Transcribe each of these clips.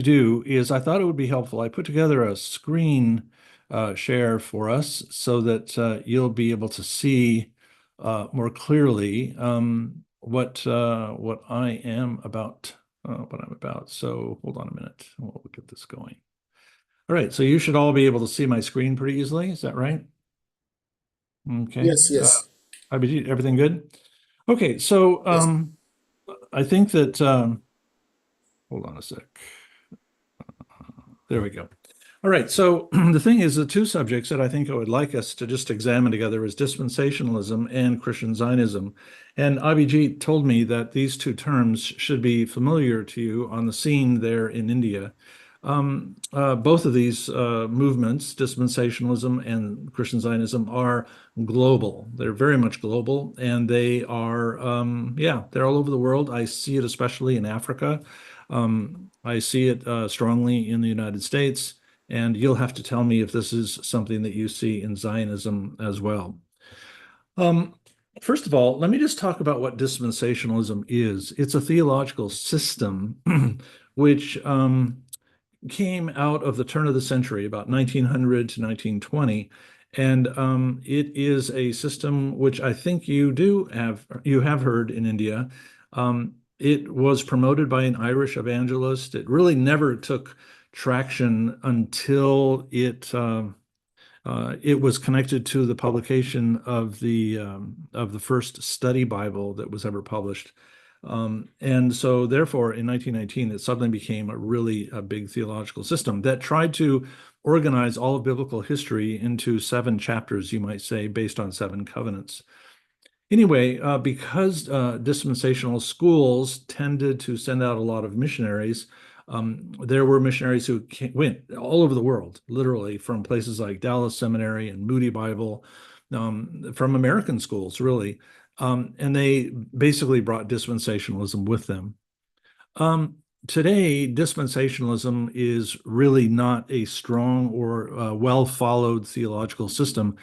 do is I thought it would be helpful. I put together a screen share for us so that you'll be able to see more clearly what I am about, what I'm about. So hold on a minute. We'll get this going. All right. So you should all be able to see my screen pretty easily. Is that right? Okay. Yes, yes. Everything good? Okay. So Yes. I think that hold on a sec. There we go. All right. So the thing is, the two subjects that I think I would like us to just examine together is dispensationalism and Christian Zionism. And IBG told me that these two terms should be familiar to you on the scene there in India. Both of these movements, dispensationalism and Christian Zionism, are global. They're very much global, and they are, yeah, they're all over the world. I see it especially in Africa. I see it strongly in the United States, and you'll have to tell me if this is something that you see in Zionism as well. Um, First of all, let me just talk about what dispensationalism is. It's a theological system which came out of the turn of the century, about 1900 to 1920. And it is a system which I think you have heard in India. It was promoted by an Irish evangelist. It really never took traction until it was connected to the publication of the first study Bible that was ever published. And so, therefore, in 1919, it suddenly became a big theological system that tried to organize all of biblical history into 7 chapters, you might say, based on 7 covenants. Anyway, because dispensational schools tended to send out a lot of missionaries, there were missionaries who went all over the world, literally from places like Dallas Seminary and Moody Bible, from American schools, really. And they basically brought dispensationalism with them. Today, dispensationalism is really not a strong or well-followed theological system.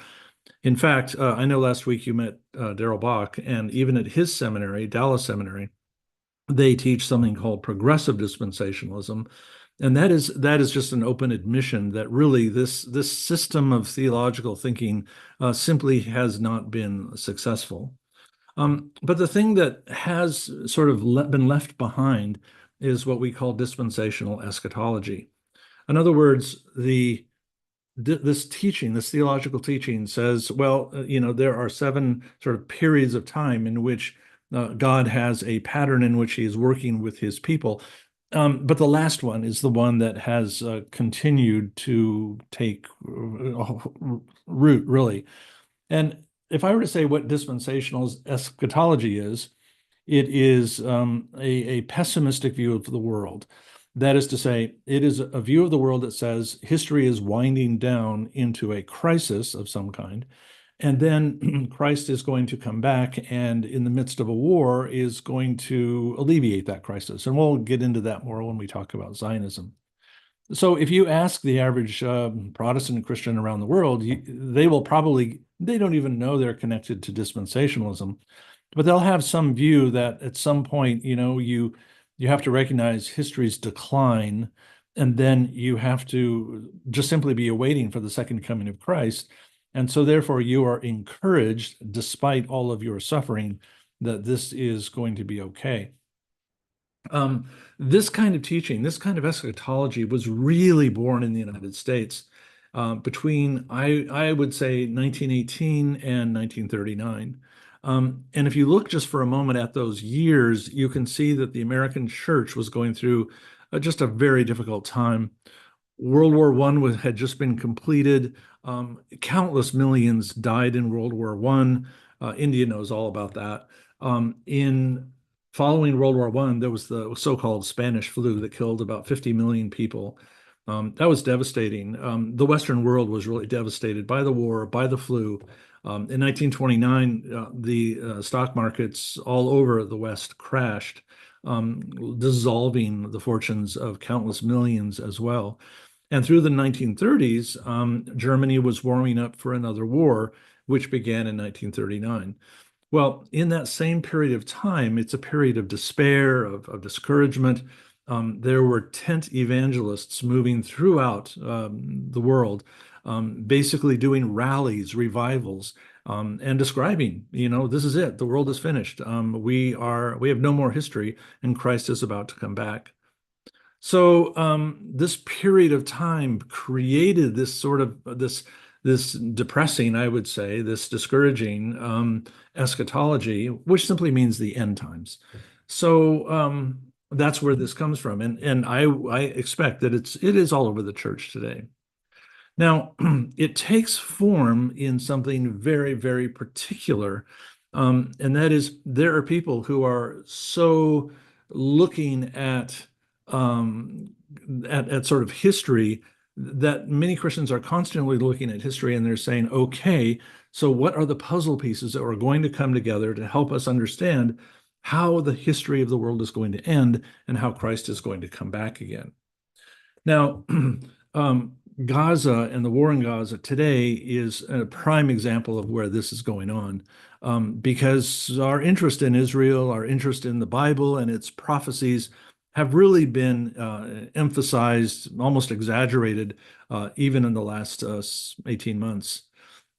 In fact, I know last week you met Darrell Bach, and even at his seminary, Dallas Seminary, they teach something called progressive dispensationalism, and that is just an open admission that really this system of theological thinking simply has not been successful. But the thing that has sort of been left behind is what we call dispensational eschatology. In other words, this theological teaching says, well, there are 7 sort of periods of time in which God has a pattern in which he is working with his people. But the last one is the one that has continued to take root, really. And if I were to say what dispensational eschatology is, it is a pessimistic view of the world. That is to say, it is a view of the world that says history is winding down into a crisis of some kind, and then Christ is going to come back and, in the midst of a war, is going to alleviate that crisis. And we'll get into that more when we talk about Zionism. So if you ask the average Protestant Christian around the world, they don't even know they're connected to dispensationalism, but they'll have some view that at some point, you have to recognize history's decline, and then you have to just simply be awaiting for the second coming of Christ. And so therefore you are encouraged, despite all of your suffering, that this is going to be okay. This kind of teaching, this kind of eschatology was really born in the United States between, I would say, 1918 and 1939. And if you look just for a moment at those years, you can see that the American church was going through just a very difficult time. World War I had just been completed. Countless millions died in World War I. India knows all about that. In following World War I, there was the so-called Spanish flu that killed about 50 million people. That was devastating. The Western world was really devastated by the war, by the flu. In 1929, the stock markets all over the West crashed, dissolving the fortunes of countless millions as well. And through the 1930s, Germany was warming up for another war, which began in 1939. Well, in that same period of time, it's a period of despair, of discouragement. There were tent evangelists moving throughout the world, basically doing rallies, revivals, and describing, this is it. The world is finished. We have no more history, and Christ is about to come back. So this period of time created this sort of this depressing, I would say, this discouraging eschatology, which simply means the end times. So that's where this comes from, and I expect that it is all over the church today. Now, it takes form in something very, very particular, and that is there are people who are so looking at sort of history that many Christians are constantly looking at history and they're saying, okay, so what are the puzzle pieces that are going to come together to help us understand how the history of the world is going to end and how Christ is going to come back again? Now, Gaza and the war in Gaza today is a prime example of where this is going on, because our interest in Israel, our interest in the Bible and its prophecies have really been emphasized, almost exaggerated, even in the last 18 months.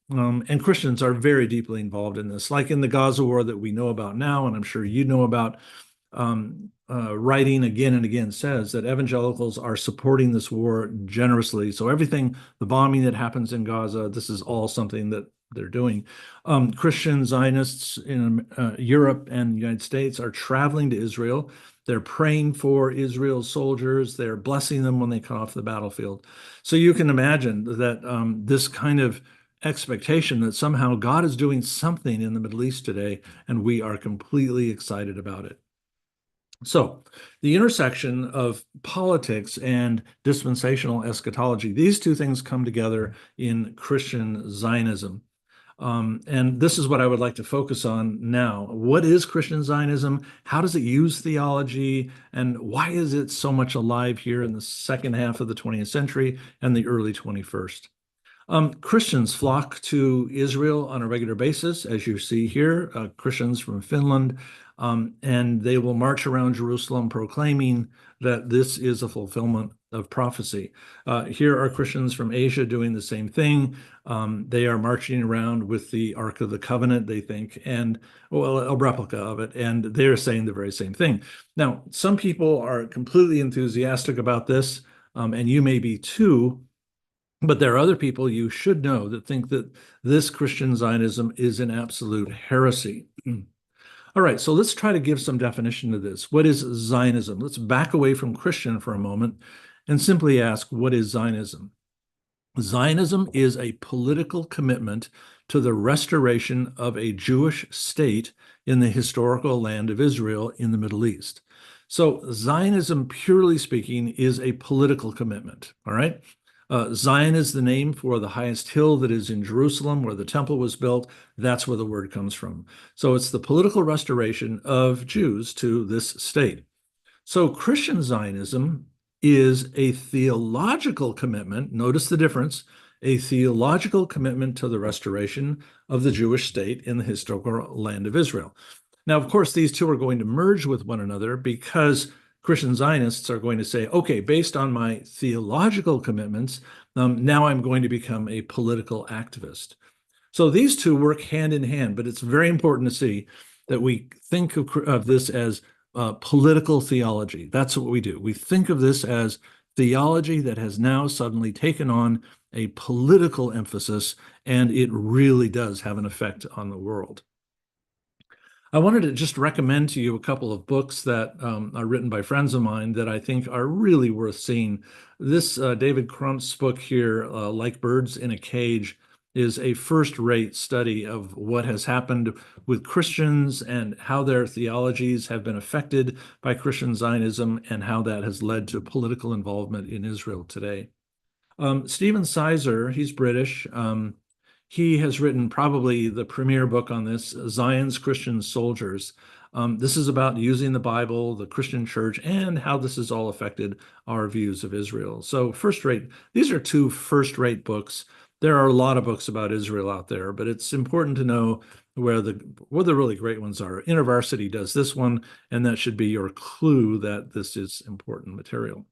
And Christians are very deeply involved in this, like in the Gaza war that we know about now, and I'm sure you know about. Writing again and again says that evangelicals are supporting this war generously. So everything, the bombing that happens in Gaza, this is all something that they're doing. Christian Zionists in Europe and the United States are traveling to Israel. They're praying for Israel's soldiers. They're blessing them when they come off the battlefield. So you can imagine that this kind of expectation that somehow God is doing something in the Middle East today, and we are completely excited about it. So the intersection of politics and dispensational eschatology, these two things come together in Christian Zionism. And this is what I would like to focus on now. What is Christian Zionism? How does it use theology? And why is it so much alive here in the second half of the 20th century and the early 21st? Christians flock to Israel on a regular basis, as you see here, Christians from Finland, and they will march around Jerusalem proclaiming that this is a fulfillment of prophecy. Here are Christians from Asia doing the same thing. They are marching around with the Ark of the Covenant, they think, and, well, a replica of it, and they're saying the very same thing. Now, some people are completely enthusiastic about this, and you may be too. But there are other people you should know that think that this Christian Zionism is an absolute heresy. All right, so let's try to give some definition to this. What is Zionism? Let's back away from Christian for a moment and simply ask, what is Zionism? Zionism is a political commitment to the restoration of a Jewish state in the historical land of Israel in the Middle East. So Zionism, purely speaking, is a political commitment, all right? Zion is the name for the highest hill that is in Jerusalem, where the temple was built. That's where the word comes from. So it's the political restoration of Jews to this state. So Christian Zionism is a theological commitment. Notice the difference, a theological commitment to the restoration of the Jewish state in the historical land of Israel. Now, of course, these two are going to merge with one another because Christian Zionists are going to say, okay, based on my theological commitments, now I'm going to become a political activist. So these two work hand in hand, but it's very important to see that we think of this as political theology. That's what we do. We think of this as theology that has now suddenly taken on a political emphasis, and it really does have an effect on the world. I wanted to just recommend to you a couple of books that are written by friends of mine that I think are really worth seeing. This David Crump's book here, Like Birds in a Cage, is a first-rate study of what has happened with Christians and how their theologies have been affected by Christian Zionism and how that has led to political involvement in Israel today. Stephen Sizer, he's British. He has written probably the premier book on this, Zion's Christian Soldiers. This is about using the Bible, the Christian church, and how this has all affected our views of Israel. So first-rate, these are two first-rate books. There are a lot of books about Israel out there, but it's important to know where the really great ones are. InterVarsity does this one, and that should be your clue that this is important material.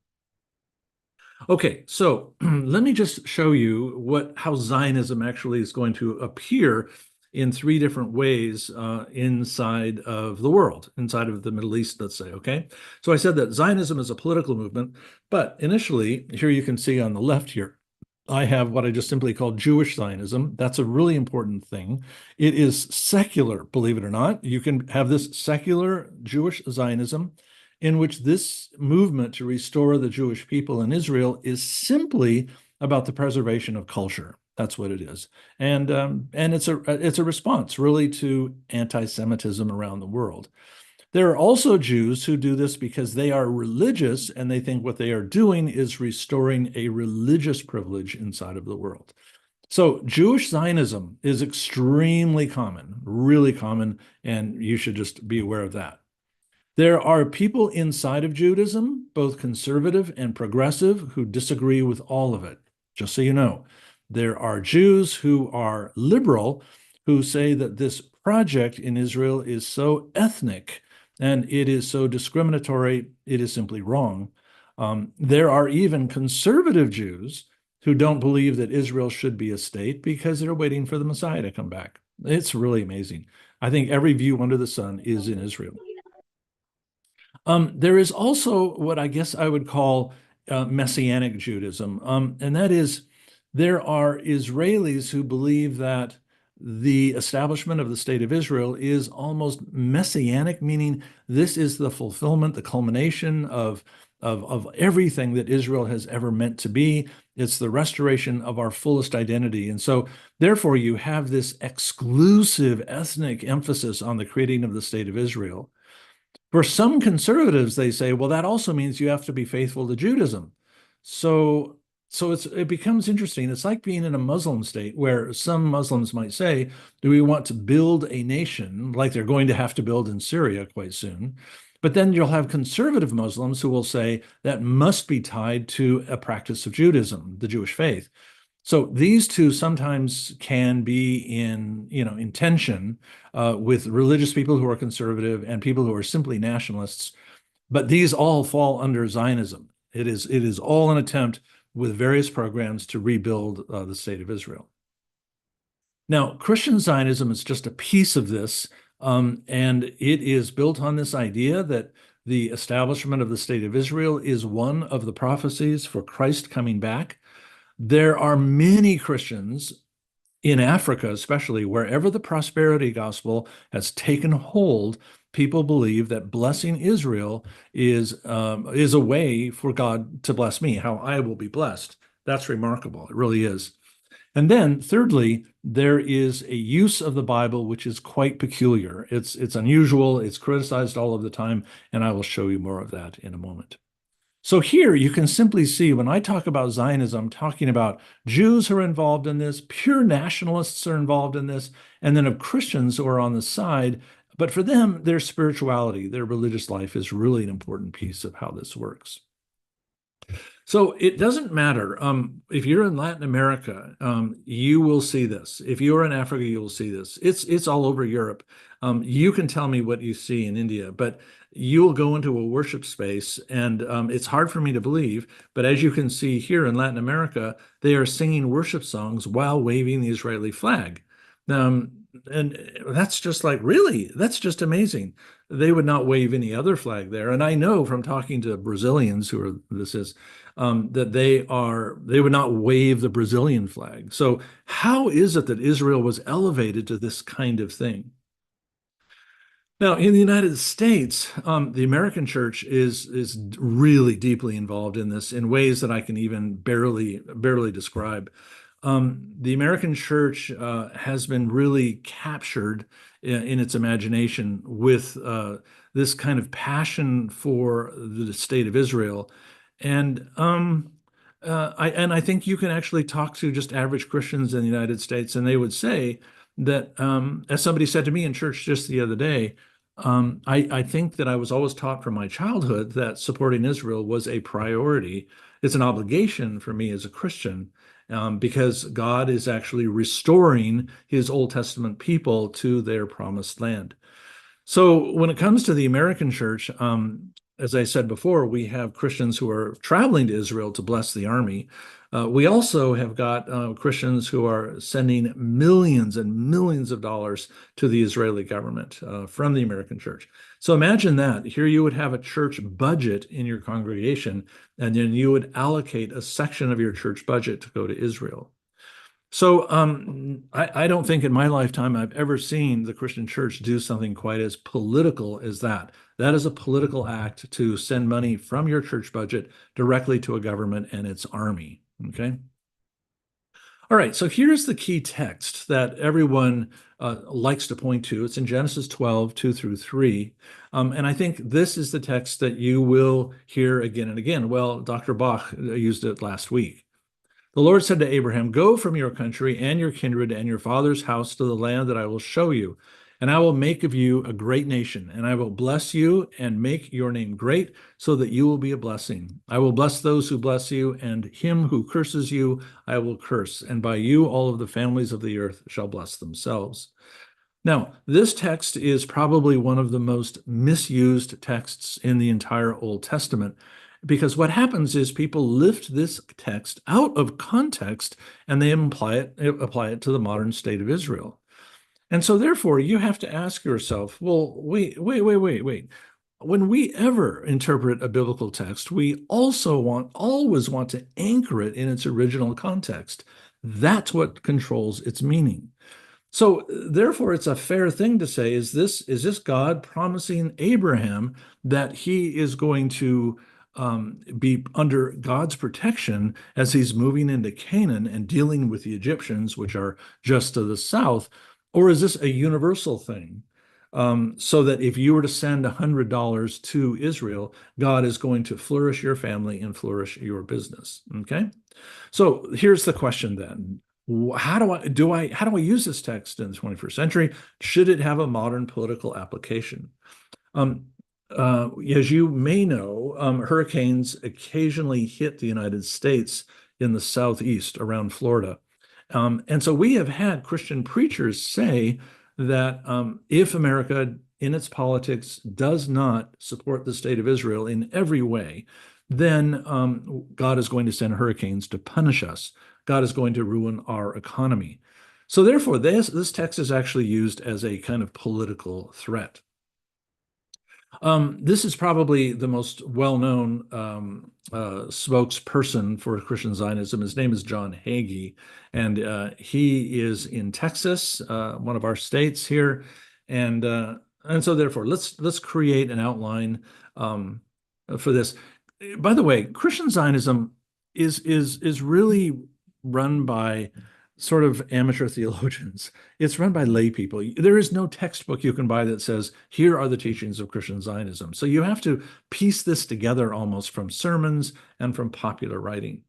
Okay, so let me just show you how Zionism actually is going to appear in three different ways inside of the world, inside of the Middle East, let's say, okay? So I said that Zionism is a political movement, but initially, here you can see on the left here, I have what I just simply call Jewish Zionism. That's a really important thing. It is secular, believe it or not. You can have this secular Jewish Zionism in which this movement to restore the Jewish people in Israel is simply about the preservation of culture. That's what it is. And it's a response really to anti-Semitism around the world. There are also Jews who do this because they are religious and they think what they are doing is restoring a religious privilege inside of the world. So Jewish Zionism is extremely common, really common, and you should just be aware of that. There are people inside of Judaism, both conservative and progressive, who disagree with all of it, just so you know. There are Jews who are liberal, who say that this project in Israel is so ethnic and it is so discriminatory, it is simply wrong. There are even conservative Jews who don't believe that Israel should be a state because they're waiting for the Messiah to come back. It's really amazing. I think every view under the sun is in Israel. There is also what I guess I would call Messianic Judaism, and that is there are Israelis who believe that the establishment of the state of Israel is almost messianic, meaning this is the fulfillment, the culmination of everything that Israel has ever meant to be. It's the restoration of our fullest identity. And so, therefore, you have this exclusive ethnic emphasis on the creating of the state of Israel. For some conservatives, they say, well, that also means you have to be faithful to Judaism. So it becomes interesting. It's like being in a Muslim state where some Muslims might say, do we want to build a nation like they're going to have to build in Syria quite soon? But then you'll have conservative Muslims who will say that must be tied to a practice of Judaism, the Jewish faith. So these two sometimes can be in tension with religious people who are conservative and people who are simply nationalists. But these all fall under Zionism. It is all an attempt with various programs to rebuild the state of Israel. Now, Christian Zionism is just a piece of this, and it is built on this idea that the establishment of the state of Israel is one of the prophecies for Christ coming back. There are many Christians in Africa, especially wherever the prosperity gospel has taken hold, people believe that blessing Israel is a way for God to bless me, how I will be blessed. That's remarkable. It really is. And then, thirdly, there is a use of the Bible which is quite peculiar. It's unusual. It's criticized all of the time, and I will show you more of that in a moment. So here you can simply see when I talk about Zionism, I'm talking about Jews who are involved in this, pure nationalists are involved in this, and then of Christians who are on the side. But for them, their spirituality, their religious life is really an important piece of how this works. So it doesn't matter. If you're in Latin America, you will see this. If you're in Africa, you will see this. It's all over Europe. You can tell me what you see in India, but you'll go into a worship space, and it's hard for me to believe, but as you can see here in Latin America, they are singing worship songs while waving the Israeli flag. And that's just like, really? That's just amazing. They would not wave any other flag there. And I know from talking to Brazilians that they would not wave the Brazilian flag. So how is it that Israel was elevated to this kind of thing? Now, in the United States, the American church is really deeply involved in this in ways that I can even barely describe. The American church has been really captured in its imagination with this kind of passion for the state of Israel, and I think you can actually talk to just average Christians in the United States, and they would say that, as somebody said to me in church just the other day, I think that I was always taught from my childhood that supporting Israel was a priority. It's an obligation for me as a Christian, because God is actually restoring his Old Testament people to their promised land. So when it comes to the American church, as I said before, we have Christians who are traveling to Israel to bless the army. We also have got Christians who are sending millions and millions of dollars to the Israeli government from the American church. So imagine that. Here you would have a church budget in your congregation, and then you would allocate a section of your church budget to go to Israel. So I don't think in my lifetime I've ever seen the Christian church do something quite as political as that. That is a political act to send money from your church budget directly to a government and its army. Okay. All right. So here's the key text that everyone likes to point to. It's in Genesis 12, 2 through 3. And I think this is the text that you will hear again and again. Well, Dr. Bach used it last week. The Lord said to Abraham, "Go from your country and your kindred and your father's house to the land that I will show you, and I will make of you a great nation, and I will bless you and make your name great, so that you will be a blessing. I will bless those who bless you, and him who curses you I will curse, and by you all of the families of the earth shall bless themselves." Now, this text is probably one of the most misused texts in the entire Old Testament, because what happens is people lift this text out of context and they apply it to the modern state of Israel. And so therefore you have to ask yourself, well, wait. When we ever interpret a biblical text, we also always want to anchor it in its original context. That's what controls its meaning. So therefore, it's a fair thing to say, is this God promising Abraham that he is going to be under God's protection as he's moving into Canaan and dealing with the Egyptians, which are just to the south? Or is this a universal thing? So that if you were to send $100 to Israel, God is going to flourish your family and flourish your business. Okay. So here's the question then. How do I use this text in the 21st century? Should it have a modern political application? As you may know, hurricanes occasionally hit the United States in the southeast around Florida. And so we have had Christian preachers say that if America in its politics does not support the state of Israel in every way, then God is going to send hurricanes to punish us. God is going to ruin our economy. So therefore, this text is actually used as a kind of political threat. This is probably the most well-known spokesperson for Christian Zionism. His name is John Hagee, and he is in Texas, one of our states here, and so therefore, let's create an outline for this. By the way, Christian Zionism is really run by sort of amateur theologians. It's run by lay people. There is no textbook you can buy that says, here are the teachings of Christian Zionism. So you have to piece this together almost from sermons and from popular writing.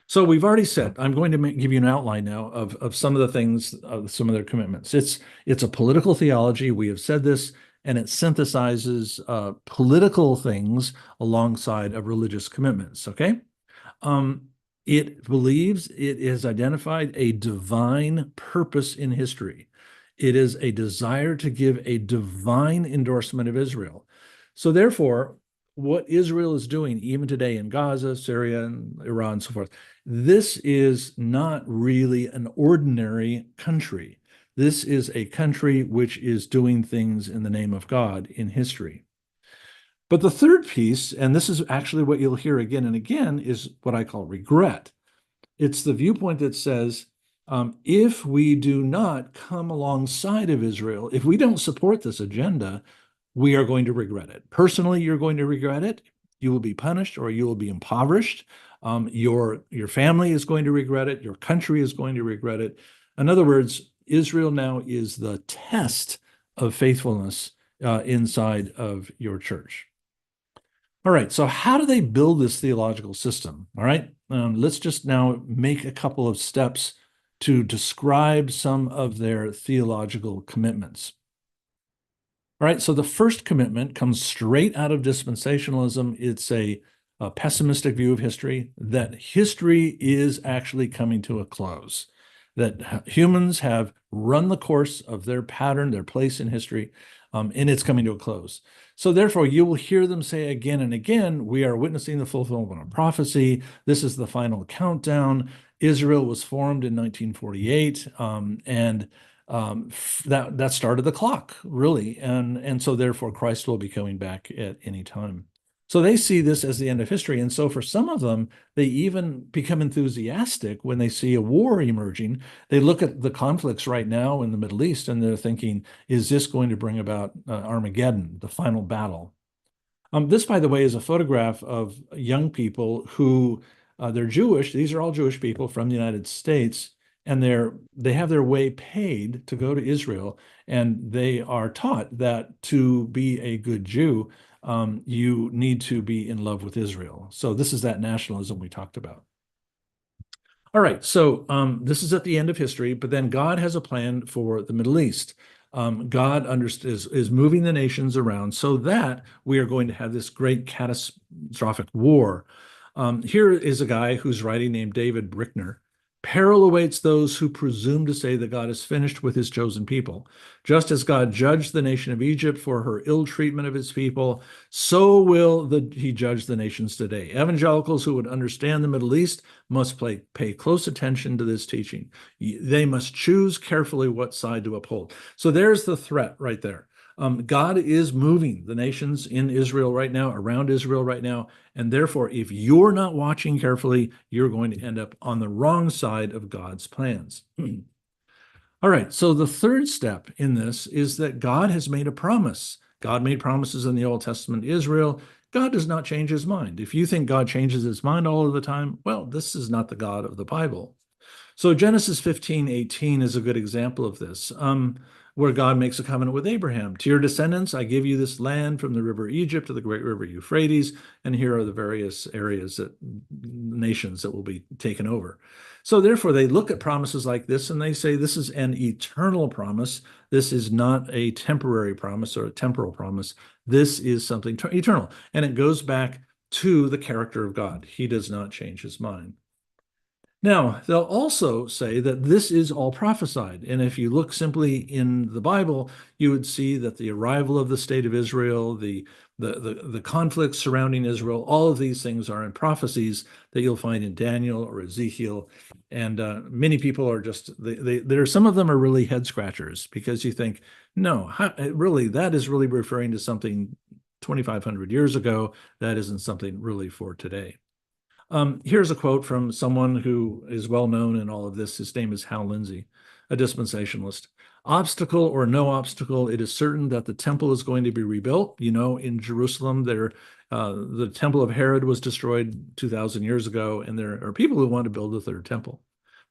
So we've already said, I'm going to give you an outline now of some of the things, some of their commitments. It's a political theology. We have said this, and it synthesizes political things alongside of religious commitments, okay? It believes it has identified a divine purpose in history. It is a desire to give a divine endorsement of Israel. So therefore, what Israel is doing, even today in Gaza, Syria, and Iran, and so forth, this is not really an ordinary country. This is a country which is doing things in the name of God in history. But the third piece, and this is actually what you'll hear again and again, is what I call regret. It's the viewpoint that says, if we do not come alongside of Israel, if we don't support this agenda, we are going to regret it. Personally, you're going to regret it. You will be punished or you will be impoverished. Your family is going to regret it. Your country is going to regret it. In other words, Israel now is the test of faithfulness inside of your church. All right, so how do they build this theological system? All right, let's just now make a couple of steps to describe some of their theological commitments. All right, so the first commitment comes straight out of dispensationalism. It's a pessimistic view of history, that history is actually coming to a close, that humans have run the course of their pattern, their place in history, and it's coming to a close. So therefore, you will hear them say again and again, we are witnessing the fulfillment of prophecy. This is the final countdown. Israel was formed in 1948, and that started the clock, really, and so therefore Christ will be coming back at any time. So they see this as the end of history, and so for some of them, they even become enthusiastic when they see a war emerging. They look at the conflicts right now in the Middle East, and they're thinking, is this going to bring about Armageddon, the final battle? This, by the way, is a photograph of young people who they're Jewish. These are all Jewish people from the United States, and they have their way paid to go to Israel, and they are taught that to be a good Jew, you need to be in love with Israel. So this is that nationalism we talked about. All right, so this is at the end of history, but then God has a plan for the Middle East. God is moving the nations around so that we are going to have this great catastrophic war. Here is a guy who's writing named David Brickner. Peril awaits those who presume to say that God is finished with his chosen people. Just as God judged the nation of Egypt for her ill treatment of his people, so will he judge the nations today. Evangelicals who would understand the Middle East must pay close attention to this teaching. They must choose carefully what side to uphold. So there's the threat right there. God is moving the nations in Israel right now, around Israel right now, and therefore, if you're not watching carefully, you're going to end up on the wrong side of God's plans. All right, so the third step in this is that God has made a promise. God made promises in the Old Testament to Israel. God does not change his mind. If you think God changes his mind all of the time, well, this is not the God of the Bible. So Genesis 15:18 is a good example of this, where God makes a covenant with Abraham. To your descendants, I give you this land from the river Egypt to the great river Euphrates, and here are the various areas nations that will be taken over. So therefore, they look at promises like this and they say this is an eternal promise. This is not a temporary promise or a temporal promise. This is something eternal. And it goes back to the character of God. He does not change his mind. Now, they'll also say that this is all prophesied. And if you look simply in the Bible, you would see that the arrival of the state of Israel, the conflicts surrounding Israel, all of these things are in prophecies that you'll find in Daniel or Ezekiel. And many people are just, there some of them are really head scratchers because you think, no, really, that is really referring to something 2,500 years ago. That isn't something really for today. Here's a quote from someone who is well known in all of this. His name is Hal Lindsey, a dispensationalist. Obstacle or no obstacle, it is certain that the temple is going to be rebuilt. You know, in Jerusalem, the temple of Herod was destroyed 2,000 years ago, and there are people who want to build a third temple.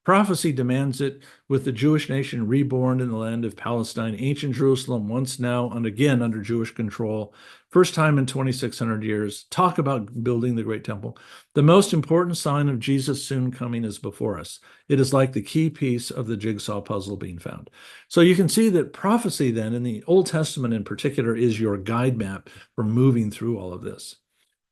Prophecy demands it, with the Jewish nation reborn in the land of Palestine, ancient Jerusalem, once now and again under Jewish control. First time in 2,600 years. Talk about building the great temple. The most important sign of Jesus' soon coming is before us. It is like the key piece of the jigsaw puzzle being found. So you can see that prophecy then, in the Old Testament in particular, is your guide map for moving through all of this.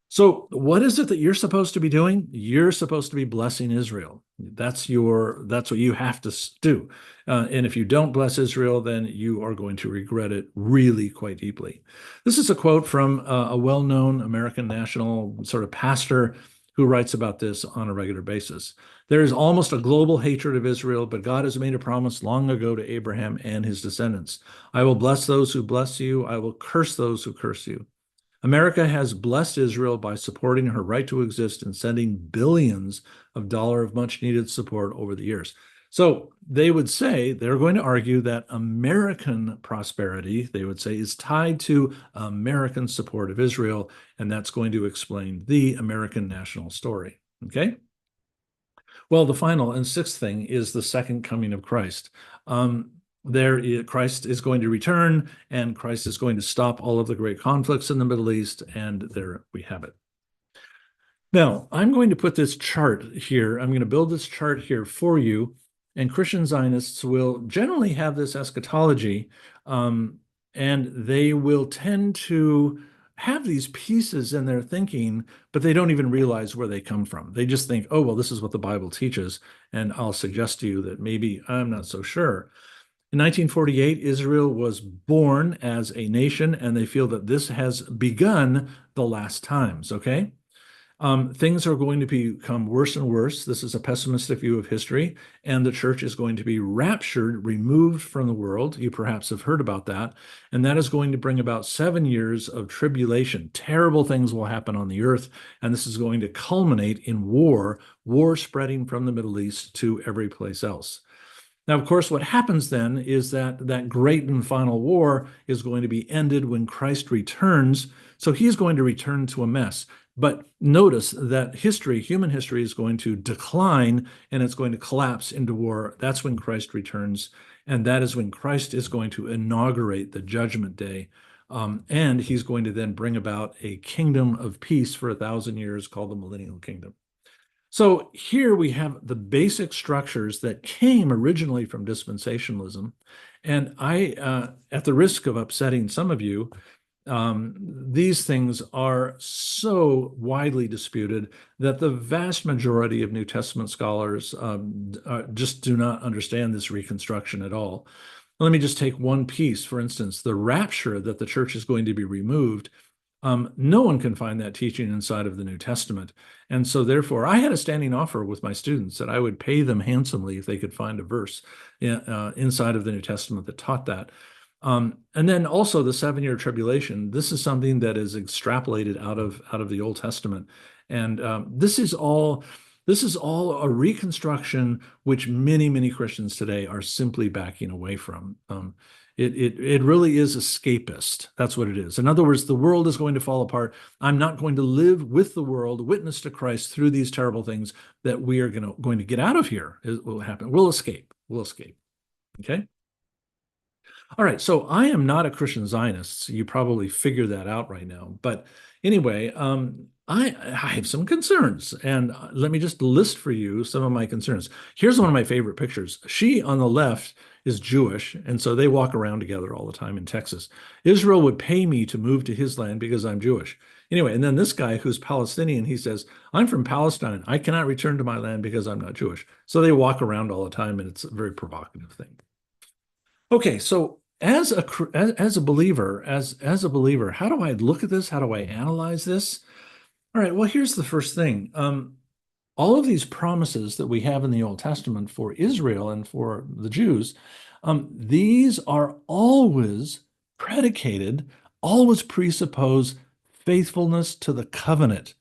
So what is it that you're supposed to be doing? You're supposed to be blessing Israel. That's what you have to do. And if you don't bless Israel, then you are going to regret it really quite deeply. This is a quote from a well-known American national sort of pastor who writes about this on a regular basis. There is almost a global hatred of Israel, but God has made a promise long ago to Abraham and his descendants. I will bless those who bless you. I will curse those who curse you. America has blessed Israel by supporting her right to exist and sending billions of dollars of much needed support over the years. So they would say, they're going to argue that American prosperity, they would say, is tied to American support of Israel, and that's going to explain the American national story. Okay? Well, the final and sixth thing is the second coming of Christ. Christ is going to return, and Christ is going to stop all of the great conflicts in the Middle East, and there we have it. Now, I'm going to put this chart here. I'm going to build this chart here for you, and Christian Zionists will generally have this eschatology and they will tend to have these pieces in their thinking, but they don't even realize where they come from. They just think, oh, well, this is what the Bible teaches, and I'll suggest to you that maybe I'm not so sure. In 1948, Israel was born as a nation, and they feel that this has begun the last times, okay? Things are going to become worse and worse. This is a pessimistic view of history, and the church is going to be raptured, removed from the world. You perhaps have heard about that. And that is going to bring about 7 years of tribulation. Terrible things will happen on the earth, and this is going to culminate in war spreading from the Middle East to every place else. Now, of course, what happens then is that great and final war is going to be ended when Christ returns. So he's going to return to a mess. But notice that human history is going to decline and it's going to collapse into war. That's when Christ returns. And that is when Christ is going to inaugurate the judgment day. And he's going to then bring about a kingdom of peace for 1,000 years called the millennial kingdom. So here we have the basic structures that came originally from dispensationalism. And at the risk of upsetting some of you, these things are so widely disputed that the vast majority of New Testament scholars just do not understand this reconstruction at all. Let me just take one piece, for instance, the rapture, that the church is going to be removed. No one can find that teaching inside of the New Testament. And so therefore, I had a standing offer with my students that I would pay them handsomely if they could find a verse inside of the New Testament that taught that. And then also the 7-year tribulation. This is something that is extrapolated out of the Old Testament. And this is all a reconstruction which many Christians today are simply backing away from. It really is escapist. That's what it is. In other words, the world is going to fall apart. I'm not going to live with the world, witness to Christ through these terrible things that we are going to get out of here. It will happen. We'll escape. We'll escape. Okay? All right, so I am not a Christian Zionist. So you probably figure that out right now. But anyway, I have some concerns, and let me just list for you some of my concerns. Here's one of my favorite pictures. She on the left is Jewish, and so they walk around together all the time in Texas. Israel would pay me to move to his land because I'm Jewish. Anyway, and then this guy who's Palestinian, he says, I'm from Palestine. I cannot return to my land because I'm not Jewish. So they walk around all the time, and it's a very provocative thing. Okay, so as a believer, how do I look at this? How do I analyze this? All right, well, here's the first thing. All of these promises that we have in the Old Testament for Israel and for the Jews, these are always predicated, always presuppose faithfulness to the covenant.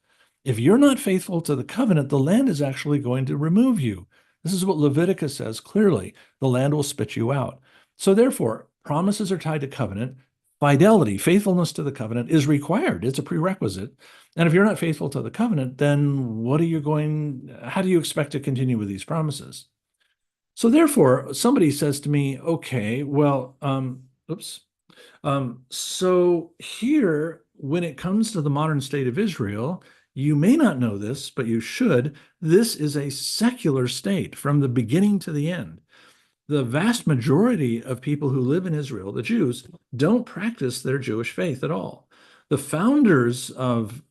If you're not faithful to the covenant, the land is actually going to remove you. This is what Leviticus says clearly. The land will spit you out. So therefore, promises are tied to covenant. Fidelity, faithfulness to the covenant is required. It's a prerequisite. And if you're not faithful to the covenant, then how do you expect to continue with these promises? So therefore, somebody says to me, okay, well, so here, when it comes to the modern state of Israel, you may not know this, but you should. This is a secular state from the beginning to the end. The vast majority of people who live in Israel, the Jews, don't practice their Jewish faith at all. The founders of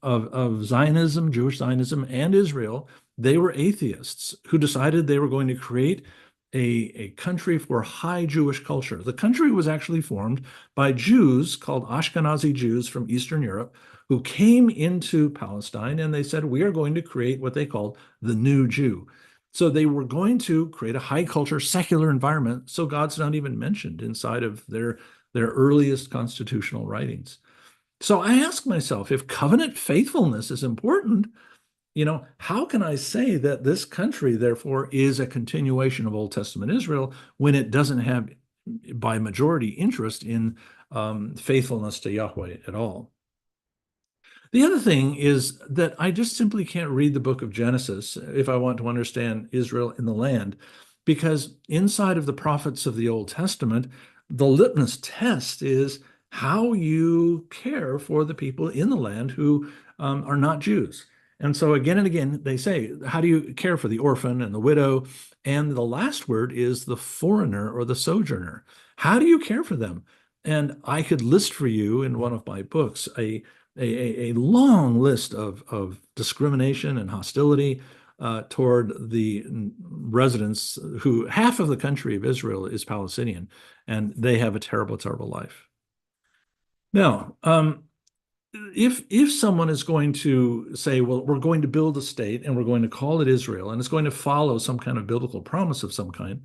Zionism, Jewish Zionism, and Israel, they were atheists who decided they were going to create a country for high Jewish culture. The country was actually formed by Jews called Ashkenazi Jews from Eastern Europe who came into Palestine, and they said, we are going to create what they called the new Jew. So they were going to create a high culture, secular environment. So God's not even mentioned inside of their earliest constitutional writings. So I ask myself, if covenant faithfulness is important, how can I say that this country, therefore, is a continuation of Old Testament Israel when it doesn't have, by majority, interest in faithfulness to Yahweh at all? The other thing is that I just simply can't read the book of Genesis if I want to understand Israel in the land, because inside of the prophets of the Old Testament, the litmus test is how you care for the people in the land who are not Jews. And so again and again, they say, how do you care for the orphan and the widow? And the last word is the foreigner or the sojourner. How do you care for them? And I could list for you in one of my books a long list of discrimination and hostility toward the residents who half of the country of Israel is Palestinian, and they have a terrible, terrible life. Now, if someone is going to say, well, we're going to build a state and we're going to call it Israel, and it's going to follow some kind of biblical promise of some kind,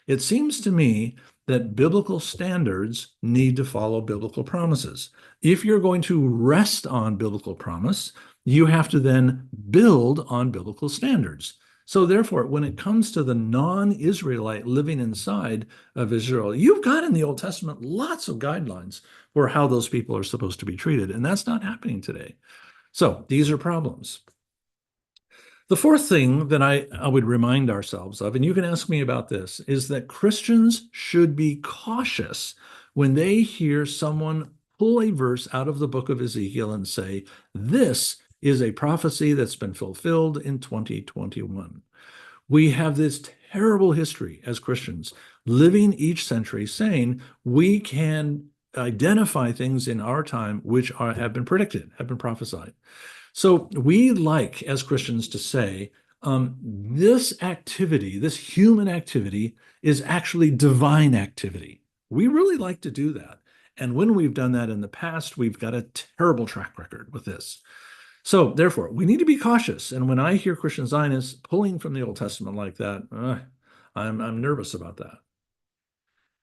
it seems to me that biblical standards need to follow biblical promises. If you're going to rest on biblical promise, you have to then build on biblical standards. So therefore, when it comes to the non-Israelite living inside of Israel, you've got in the Old Testament lots of guidelines for how those people are supposed to be treated, and that's not happening today. So these are problems. The fourth thing that I would remind ourselves of, and you can ask me about this, is that Christians should be cautious when they hear someone pull a verse out of the book of Ezekiel and say, this is a prophecy that's been fulfilled in 2021. We have this terrible history as Christians living each century saying we can identify things in our time which have been predicted, have been prophesied. So we like, as Christians, to say, this activity, this human activity, is actually divine activity. We really like to do that. And when we've done that in the past, we've got a terrible track record with this. So therefore, we need to be cautious. And when I hear Christian Zionists pulling from the Old Testament like that, I'm nervous about that.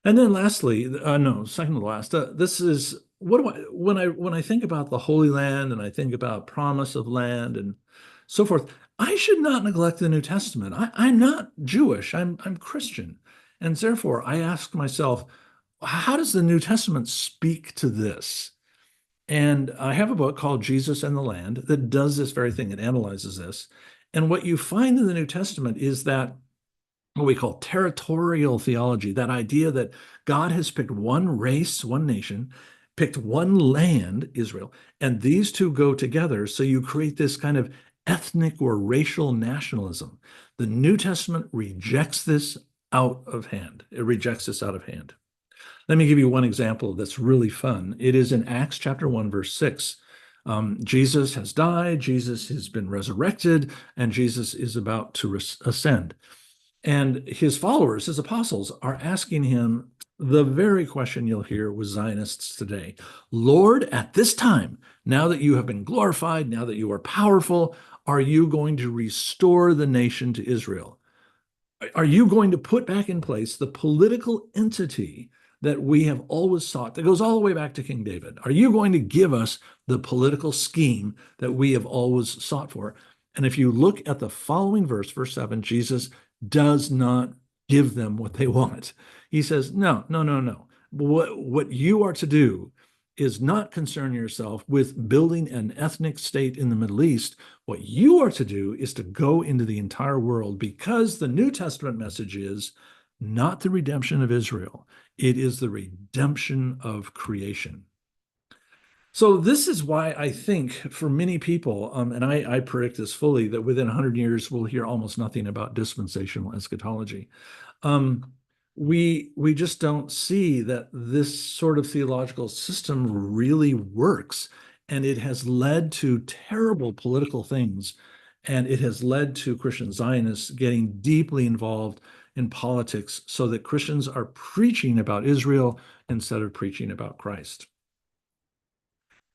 And then lastly, no, second to last, this is what do I when I think about the Holy Land and I think about promise of land and so forth, I should not neglect the New Testament. I'm not Jewish. I'm Christian, and therefore I ask myself, how does the New Testament speak to this? And I have a book called Jesus and the Land that does this very thing. It analyzes this, and what you find in the New Testament is that what we call territorial theology, that idea that God has picked one race, one nation, picked one land, Israel, and these two go together. So you create this kind of ethnic or racial nationalism. The New Testament rejects this out of hand. It rejects this out of hand. Let me give you one example that's really fun. It is in Acts chapter 1, verse 6. Jesus has died, Jesus has been resurrected, and Jesus is about to ascend. And his followers, his apostles, are asking him the very question you'll hear with Zionists today. Lord, at this time, now that you have been glorified, now that you are powerful, are you going to restore the nation to Israel? Are you going to put back in place the political entity that we have always sought, that goes all the way back to King David? Are you going to give us the political scheme that we have always sought for? And if you look at the following verse, verse 7, Jesus does not give them what they want. He says, no. What you are to do is not concern yourself with building an ethnic state in the Middle East. What you are to do is to go into the entire world, because the New Testament message is not the redemption of Israel. It is the redemption of creation. So this is why I think for many people, and I predict this fully, that within 100 years, we'll hear almost nothing about dispensational eschatology. We just don't see that this sort of theological system really works. And it has led to terrible political things. And it has led to Christian Zionists getting deeply involved in politics so that Christians are preaching about Israel instead of preaching about Christ.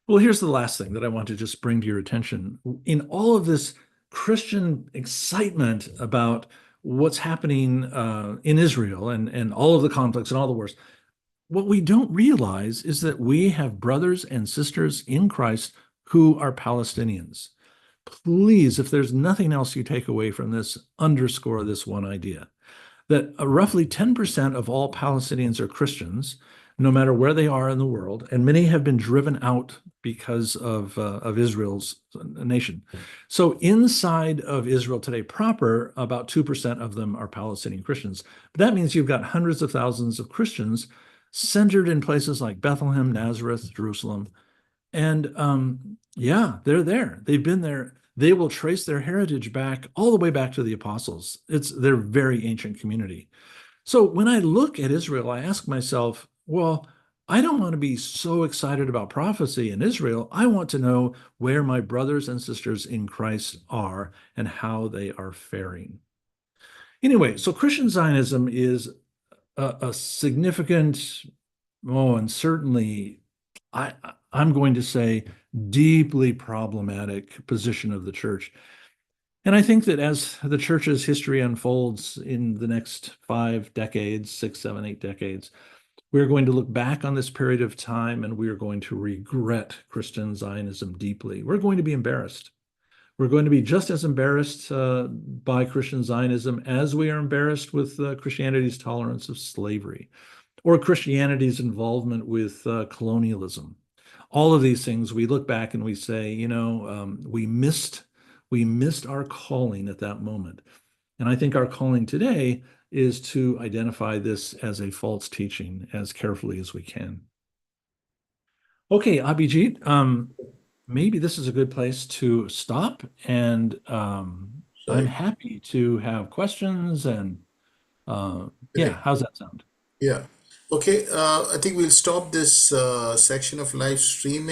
Well, here's the last thing that I want to just bring to your attention. In all of this Christian excitement about what's happening in Israel and all of the conflicts and all the wars, what we don't realize is that we have brothers and sisters in Christ who are Palestinians. Please, if there's nothing else you take away from this, underscore this one idea, that roughly 10% of all Palestinians are Christians, no matter where they are in the world, and many have been driven out because of Israel's nation. So inside of Israel today proper, about 2% of them are Palestinian Christians. But that means you've got hundreds of thousands of Christians centered in places like Bethlehem, Nazareth, Jerusalem. And yeah, they're there. They've been there. They will trace their heritage back all the way back to the apostles. They're a very ancient community. So when I look at Israel, I ask myself, well, I don't want to be so excited about prophecy in Israel. I want to know where my brothers and sisters in Christ are and how they are faring. Anyway, so Christian Zionism is a significant, oh, and certainly I, I'm going to say deeply problematic position of the church. And I think that as the church's history unfolds in the next 5 decades, 6, 7, 8 decades, we're going to look back on this period of time and we are going to regret Christian Zionism deeply. We're going to be embarrassed. We're going to be just as embarrassed by Christian Zionism as we are embarrassed with Christianity's tolerance of slavery or Christianity's involvement with colonialism. All of these things, we look back and we say, we missed our calling at that moment. And I think our calling today is to identify this as a false teaching as carefully as we can. Okay, Abhijit, maybe this is a good place to stop, and I'm Right. happy to have questions and yeah, Correct. how's that sound? Yeah. Okay. I think we'll stop this section of live streaming.